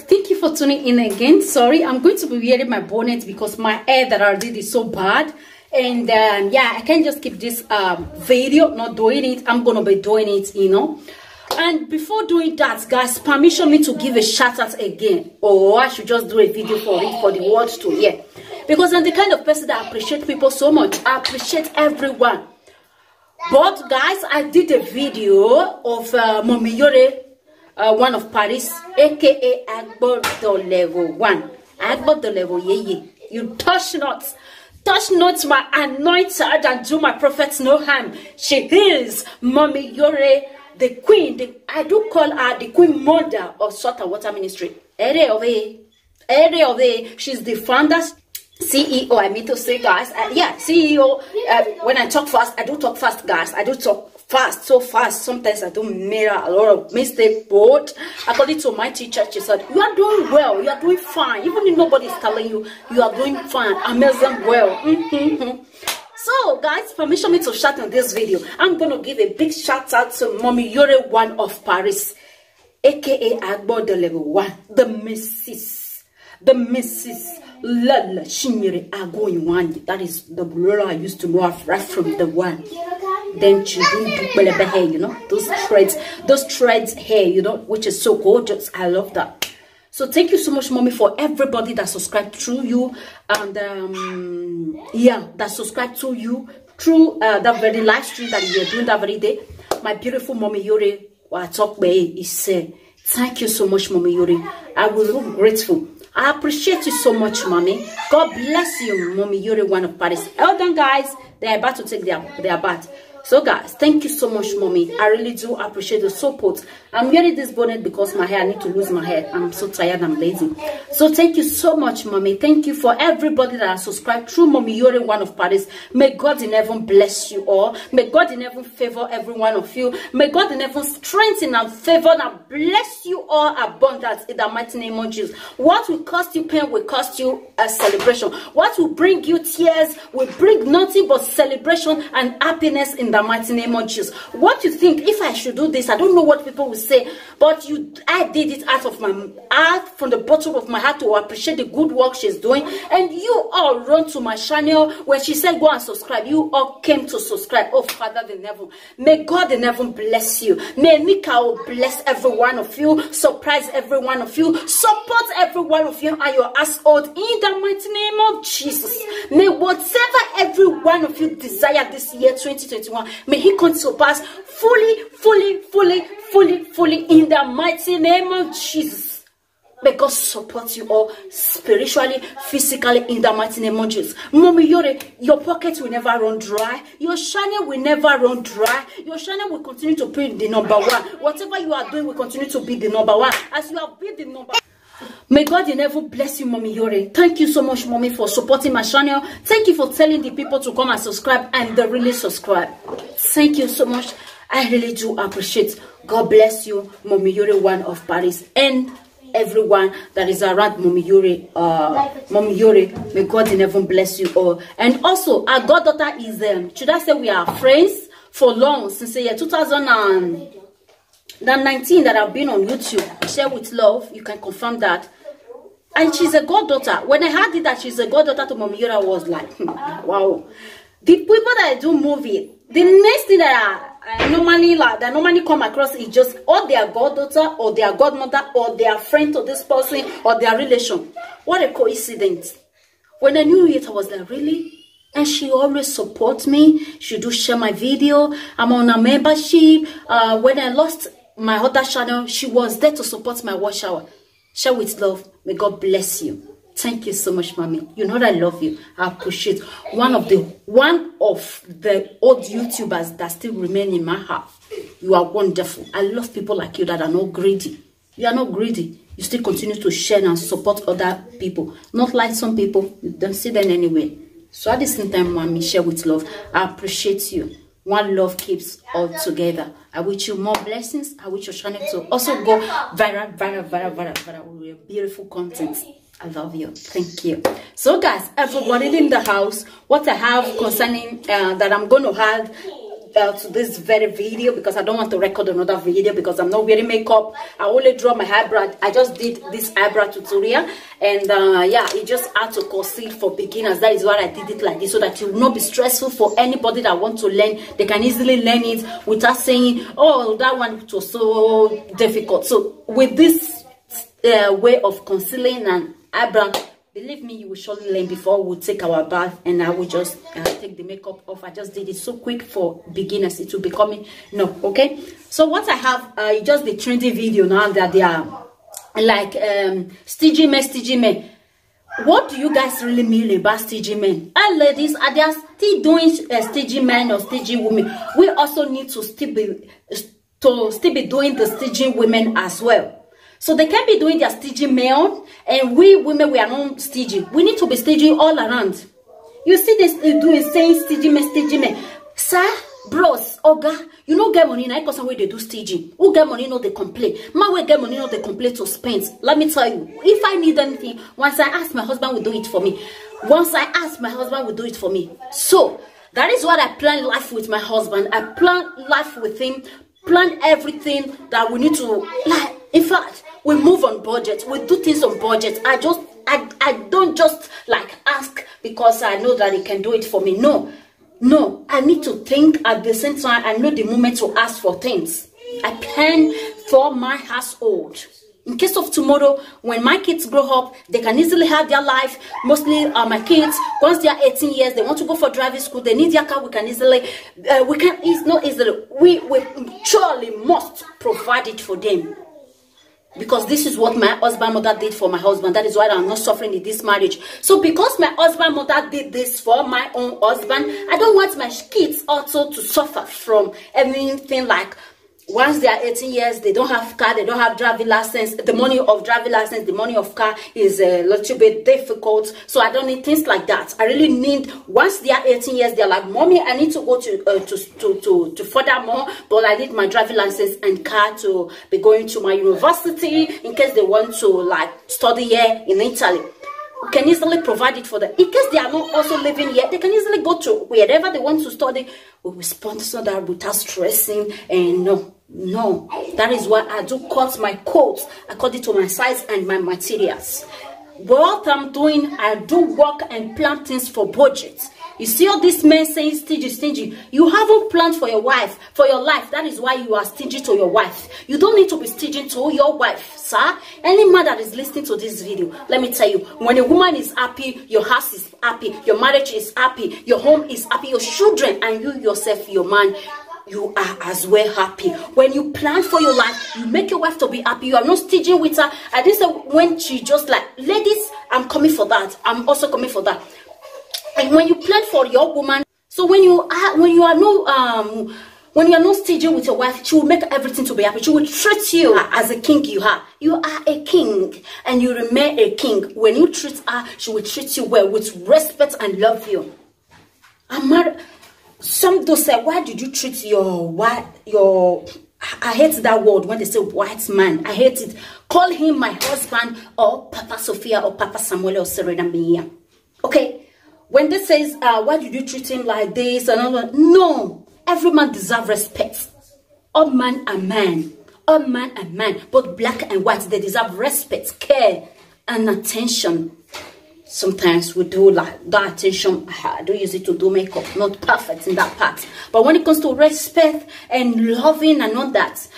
Thank you for tuning in again. Sorry, I'm going to be wearing my bonnet because my hair that I did is so bad. And yeah, I can't just keep this video not doing it. I'm gonna be doing it, you know. And before doing that, guys, permission me to give a shout out again, or I should just do a video for it for the world to hear, because I'm the kind of person that appreciate people so much. I appreciate everyone. But guys, I did a video of Mommy Yore, one of Paris, aka Agbo the level 1. Agbo the level, yeah. You touch not my anointed and do my prophets no harm. She is Mommy Yore, the queen. I do call her the queen mother of Salt and Water Ministry. She's the founder, CEO. I mean to say, guys. Yeah, CEO. When I talk fast, I do talk fast, guys. I do talk fast, so fast. Sometimes I do make a lot of mistakes. But according to my teacher, she said, you are doing well. You are doing fine. Even if nobody is telling you, you are doing fine. Amazing well. So, guys, permission me to shout on this video. I'm going to give a big shout out to Mommy Yore, one of Paris, aka Agbo the level 1, the Mrs. Lala Shinyere Agoywanyi. That is the Lola I used to know right from the one. Then she do hair, you know, those threads hair, you know, which is so gorgeous. I love that. So thank you so much, Mommy, for everybody that subscribed through you, and yeah, that subscribed to you through that very live stream that you're doing that very day. My beautiful Mommy Yore, what I talk about is thank you so much, Mommy Yore. I will be grateful. I appreciate you so much, Mommy. God bless you, Mommy Yore, one of Paris. Well done, guys. They're about to take their bath. So guys, thank you so much, Mommy. I really do appreciate the support. I'm wearing this bonnet because my hair, I need to lose my hair. I'm so tired, I'm lazy. So thank you so much, Mommy. Thank you for everybody that has subscribed through Mommy Yore, one of Paris. May God in heaven bless you all. May God in heaven favor every one of you. May God in heaven strengthen and favor and bless you all abundance in the mighty name of Jesus. What will cost you pain will cost you a celebration. What will bring you tears will bring nothing but celebration and happiness in the mighty name of Jesus. What you think, if I should do this, I don't know what people will say, but I did it out of my heart, from the bottom of my heart, to appreciate the good work she's doing. And you all run to my channel when she said go and subscribe. You all came to subscribe. Oh, Father in heaven, may God in heaven bless you. May Nika bless every one of you, surprise every one of you, support every one of you and your household in the mighty name of Jesus. May whatever every one of you desire this year 2021, may he come to pass fully in the mighty name of Jesus. May God support you all spiritually, physically in the mighty name of Jesus. Mommy Yore, your pocket will never run dry. Your channel will never run dry. Your channel will continue to be the number 1. Whatever you are doing will continue to be the number 1. As you have been the number 1. May God in heaven bless you, Mommy Yore. Thank you so much, Mommy, for supporting my channel. Thank you for telling the people to come and subscribe, and they really subscribe. Thank you so much. I really do appreciate. God bless you, Mommy Yore, one of Paris, and everyone that is around Mommy Yore. Mommy Yore, may God in heaven bless you all. And also, our goddaughter is should I say we are friends for long, since the year 2019 that I've been on YouTube. Share with love, you can confirm that. And she's a goddaughter. When I heard it that she's a goddaughter to Mommy Yore, I was like, wow. The people that do movie, the next thing that I normally come across is just or their goddaughter or their godmother or their friend to this person or their relation. What a coincidence. When I knew it, I was like, really? And she always supports me. She do share my video. I'm on a membership. When I lost my other channel, she was there to support my watch hour. Share with love. May God bless you. Thank you so much, Mommy. You know that I love you. I appreciate one of the old YouTubers that still remain in my heart. You are wonderful. I love people like you that are not greedy. You are not greedy. You still continue to share and support other people. Not like some people, you don't see them anyway. So at the same time, Mommy, share with love. I appreciate you. One love keeps all together. I wish you more blessings. I wish your channel to also go viral with your beautiful content. I love you. Thank you. So guys, everybody in the house, what I have concerning that I'm going to have to this very video because I don't want to record another video because I'm not wearing makeup. I only draw my eyebrow. I just did this eyebrow tutorial, and yeah, it just had to conceal for beginners. That is why I did it like this, so that it will not be stressful for anybody that want to learn. They can easily learn it without saying, oh, that one was so difficult. So with this way of concealing an eyebrow, believe me, you will surely learn. Before we take our bath, and I will just take the makeup off. I just did it so quick for beginners. It will be coming. No, okay. So what I have just the trendy video now that they are like stingy men. What do you guys really mean about stingy men? And ladies, are they still doing stingy men or stingy women? We also need to still be doing the stingy women as well. So they can be doing their stingy men, and we women, we are not stingy. We need to be stingy all around. You see this doing saying stingy men. Sir, bros, oga, you know get money now because they do stingy. Who get money no they complain. Man we get money no they complain to spend. Let me tell you, if I need anything, once I ask, my husband will do it for me. Once I ask, my husband will do it for me. So that is what I plan life with my husband. I plan life with him. Plan everything that we need to, like, in fact, we move on budget. We do things on budget. I don't just like ask because I know that he can do it for me. No, I need to think at the same time. I know the moment to ask for things. I plan for my household. In case of tomorrow, when my kids grow up, they can easily have their life. Mostly my kids, once they are 18 years, they want to go for driving school, they need their car, we can easily, we surely must provide it for them. Because this is what my husband mother did for my husband. That is why I'm not suffering in this marriage. So because my husband mother did this for my own husband, I don't want my kids also to suffer from anything like, once they are 18 years, they don't have car, they don't have driving license. The money of driving license, the money of car is a little bit difficult. So I don't need things like that. I really need, once they are 18 years, they're like, mommy, I need to go to further more, but I need my driving license and car to be going to my university in case they want to like study here in Italy. We can easily provide it for them. In case they are not also living here, they can easily go to wherever they want to study. We will sponsor that without stressing. And no, that is why I do cut my coats according to my size and my materials. What I'm doing, I do work and plan things for budget. You see all these men saying stingy. You haven't planned for your wife, for your life. That is why you are stingy to your wife. You don't need to be stingy to your wife, sir. Any man that is listening to this video, let me tell you, when a woman is happy, your house is happy, your marriage is happy, your home is happy, your children, and you yourself, your man, you are as well happy. When you plan for your life, you make your wife to be happy. You are not stingy with her. I didn't say when she just like, ladies, I'm coming for that. I'm also coming for that. And when you plan for your woman, so when you are not stingy with your wife, she will make everything to be happy. She will treat you as a king you are. You are a king and you remain a king. When you treat her, she will treat you well with respect and love you. I'm married. Some do say, why did you treat I hate that word when they say white man. I hate it. Call him my husband or Papa Sophia or Papa Samuel or Serena Mia. Okay? When they says, why did you treat him like this? And all that? No. Every man deserves respect. All man and man. All man and man. Both black and white. They deserve respect, care, and attention. Sometimes we do like that attention. I do use it to do makeup. Not perfect in that part. But when it comes to respect and loving and all that,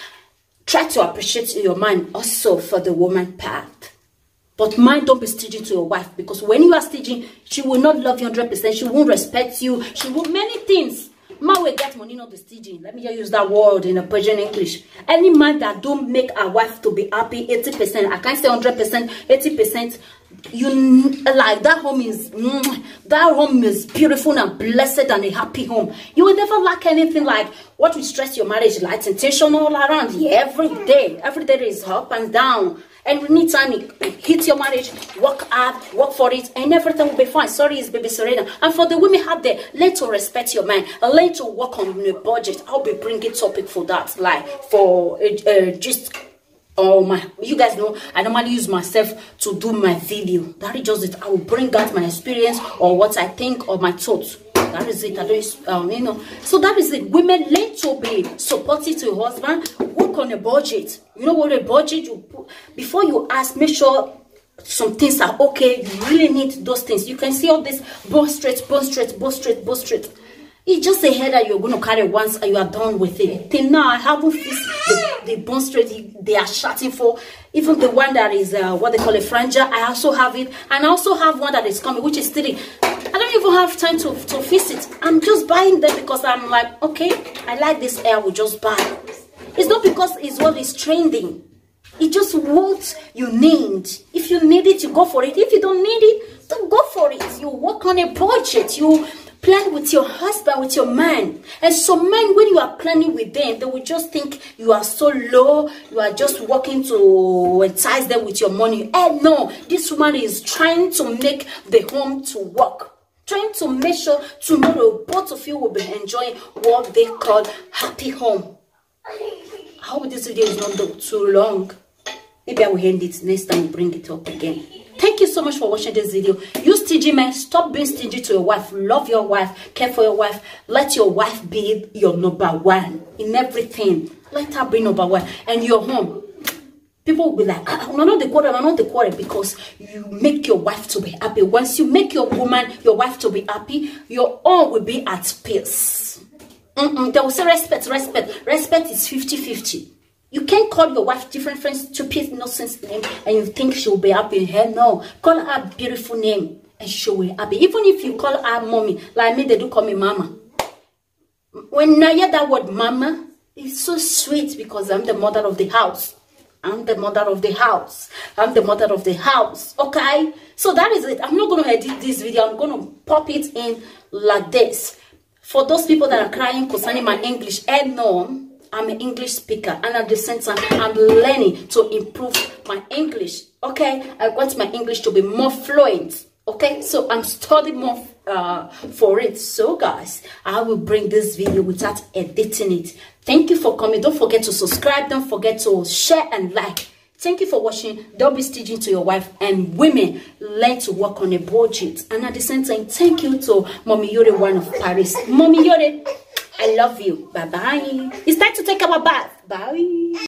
try to appreciate your man also for the woman part. But mind, don't be stingy to your wife, because when you are stingy, she will not love you 100%. She won't respect you. She will many things. Man will get money, not be stingy. Let me just use that word in a Persian English. Any man that don't make a wife to be happy 80%, I can't say 100%, 80%. You like that home is beautiful and blessed and a happy home. You will never lack anything. Like what will stress your marriage, like temptation all around. Yeah, every day there is up and down. And we need time to hit your marriage, work hard, work for it, and everything will be fine. Sorry, it's baby Serena. And for the women out there, learn to respect your man, learn to work on the budget. I'll be bringing topic for that, like for just. Oh my, you guys know I normally use myself to do my video. That is just it. I will bring out my experience or what I think or my thoughts. That is it. I don't, you know. So that is it. Women, learn to be supportive to your husband. Work on a budget. You know what a budget you put before you ask. Make sure some things are okay. You really need those things. You can see all this bone straight, bone straight, bone straight, bone straight. It's just a hair that you're going to carry once and you are done with it. Till now, I haven't fixed the bone straight they are shouting for. Even the one that is what they call a franger, I also have it. And I also have one that is coming, which is 3. I don't even have time to fix it. I'm just buying them because I'm like, okay, I like this hair, we'll just buy. It's not because it's what is trending. It's just what you need. If you need it, you go for it. If you don't need it, don't go for it. You work on a budget. You plan with your husband, with your man. And some men, when you are planning with them, they will just think you are so low. You are just working to entice them with your money. And no, this woman is trying to make the home to work. Trying to make sure tomorrow both of you will be enjoying what they call happy home. I hope this video is not too long. Maybe I will end it next time, bring it up again. Thank you so much for watching this video. You stingy men, stop being stingy to your wife. Love your wife, care for your wife. Let your wife be your number one in everything. Let her be number one. And your home, people will be like, no, not the quarter, no, not the quarter, because you make your wife to be happy. Once you make your woman, your wife to be happy, your own will be at peace. They will say respect, respect. Respect is 50-50. You can't call your wife different friends, stupid, nonsense name, and you think she'll be happy. Hell no. Call her a beautiful name, and she will be happy. Even if you call her mommy, like me, they do call me mama. When I hear that word mama, it's so sweet because I'm the mother of the house. I'm the mother of the house. I'm the mother of the house. Okay? So that is it. I'm not going to edit this video. I'm going to pop it in like this. For those people that are crying concerning my English, and no, I'm an English speaker, and at the same time, I'm learning to improve my English. Okay, I want my English to be more fluent. Okay, so I'm studying more for it. So guys, I will bring this video without editing it. Thank you for coming. Don't forget to subscribe. Don't forget to share and like. Thank you for watching. Don't be stingy to your wife. And women, learn to work on a budget. And at the same time, thank you to Mommy Yore, one of Paris. Mommy Yore, I love you. Bye-bye. It's time to take our bath. Bye.